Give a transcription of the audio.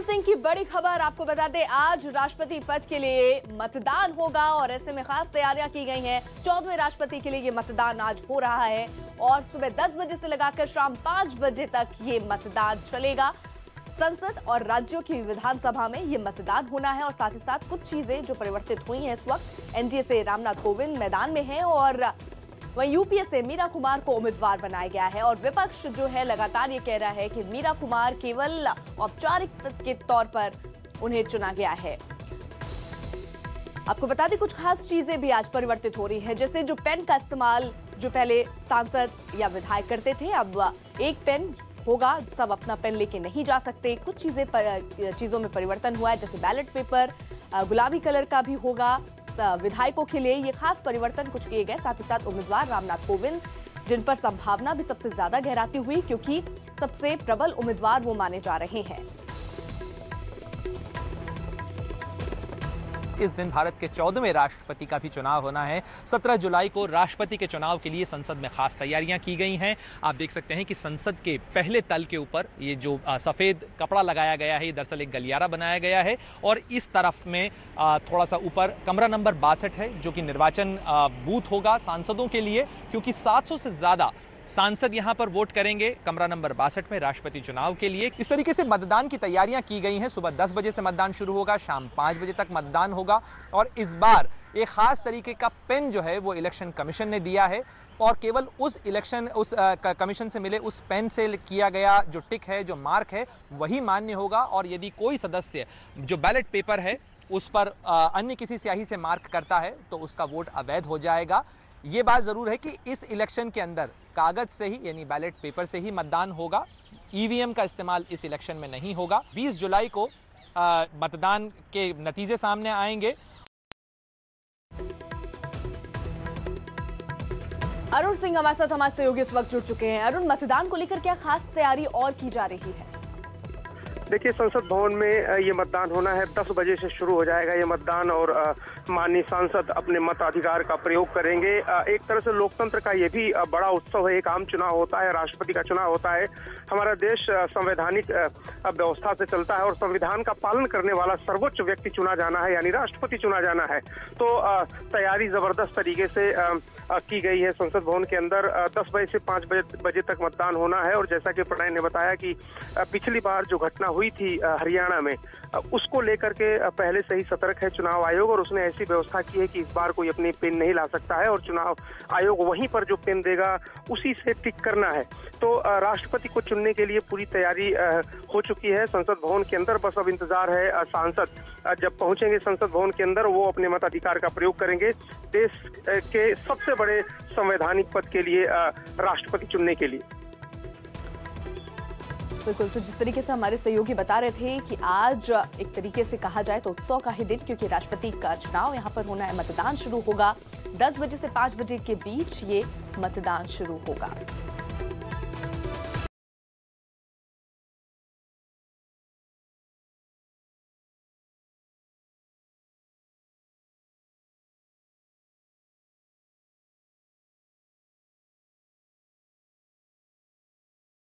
सिंह की बड़ी खबर आपको बता दें, आज राष्ट्रपति पद के लिए मतदान होगा और ऐसे में खास तैयारियां की गई हैं। 14वें राष्ट्रपति के लिए ये मतदान आज हो रहा है और सुबह 10 बजे से लेकर शाम 5 बजे तक ये मतदान चलेगा। संसद और राज्यों की विधानसभा में ये मतदान होना है और साथ ही साथ कुछ चीजें जो परिवर्तित हुई हैं इस वक्त। एनडीए से रामनाथ कोविंद मैदान में हैं और वहीं यूपीए से मीरा कुमार को उम्मीदवार बनाया गया है और विपक्ष जो है लगातार ये कह रहा है कि मीरा कुमार केवल औपचारिक के तौर पर उन्हें चुना गया है। आपको बता दें कुछ खास चीजें भी आज परिवर्तित हो रही है, जैसे जो पेन का इस्तेमाल जो पहले सांसद या विधायक करते थे, अब एक पेन होगा, सब अपना पेन लेके नहीं जा सकते। कुछ चीजों में परिवर्तन हुआ है, जैसे बैलेट पेपर गुलाबी कलर का भी होगा। विधायकों के लिए ये खास परिवर्तन कुछ किए गए। साथ ही साथ उम्मीदवार रामनाथ कोविंद, जिन पर संभावना भी सबसे ज्यादा गहराती हुई क्योंकि सबसे प्रबल उम्मीदवार वो माने जा रहे हैं। इस दिन भारत के 14वें राष्ट्रपति का भी चुनाव होना है। 17 जुलाई को राष्ट्रपति के चुनाव के लिए संसद में खास तैयारियां की गई हैं। आप देख सकते हैं कि संसद के पहले तल के ऊपर ये जो सफेद कपड़ा लगाया गया है, ये दरअसल एक गलियारा बनाया गया है और इस तरफ में थोड़ा सा ऊपर कमरा नंबर 62 है, जो कि निर्वाचन बूथ होगा सांसदों के लिए, क्योंकि 700 से ज्यादा सांसद यहां पर वोट करेंगे कमरा नंबर 62 में राष्ट्रपति चुनाव के लिए। इस तरीके से मतदान की तैयारियां की गई हैं। सुबह 10 बजे से मतदान शुरू होगा, शाम 5 बजे तक मतदान होगा और इस बार एक खास तरीके का पेन जो है वो इलेक्शन कमीशन ने दिया है और केवल उस कमीशन से मिले उस पेन से किया गया जो टिक है, जो मार्क है, वही मान्य होगा और यदि कोई सदस्य जो बैलेट पेपर है उस पर अन्य किसी स्याही से मार्क करता है तो उसका वोट अवैध हो जाएगा। ये बात जरूर है कि इस इलेक्शन के अंदर कागज से ही यानी बैलेट पेपर से ही मतदान होगा। ईवीएम का इस्तेमाल इस इलेक्शन में नहीं होगा। 20 जुलाई को मतदान के नतीजे सामने आएंगे। अरुण सिंह हमारे साथ हमारे सहयोगी इस वक्त जुड़ चुके हैं। अरुण, मतदान को लेकर क्या खास तैयारी और की जा रही है? देखिए, संसद भवन में ये मतदान होना है। 10 बजे से शुरू हो जाएगा ये मतदान और माननीय सांसद अपने मताधिकार का प्रयोग करेंगे। एक तरह से लोकतंत्र का ये भी बड़ा उत्सव है। एक आम चुनाव होता है, राष्ट्रपति का चुनाव होता है। हमारा देश संवैधानिक व्यवस्था से चलता है और संविधान का पालन करने वाला सर्वोच्च व्यक्ति चुना जाना है, यानी राष्ट्रपति चुना जाना है। तो तैयारी जबरदस्त तरीके से की गई है संसद भवन के अंदर। 10 बजे से 5 बजे तक मतदान होना है और जैसा कि प्रणय ने बताया कि पिछली बार जो घटना हुई थी हरियाणा में, उसको लेकर के पहले से ही सतर्क है चुनाव आयोग और उसने ऐसी व्यवस्था की है कि इस बार कोई अपनी पेन नहीं ला सकता है और चुनाव आयोग वहीं पर जो पेन देगा उसी से टिक करना है। तो राष्ट्रपति को चुनने के लिए पूरी तैयारी हो चुकी है संसद भवन के अंदर। बस अब इंतजार है सांसद जब पहुंचेंगे संसद भवन के अंदर, वो अपने मताधिकार का प्रयोग करेंगे देश के सबसे बड़े संवैधानिक पद के लिए, राष्ट्रपति चुनने के लिए। बिल्कुल, तो जिस तरीके से हमारे सहयोगी बता रहे थे कि आज एक तरीके से कहा जाए तो उत्सव का ही दिन, क्योंकि राष्ट्रपति का चुनाव यहाँ पर होना है। मतदान शुरू होगा 10 बजे से 5 बजे के बीच, ये मतदान शुरू होगा।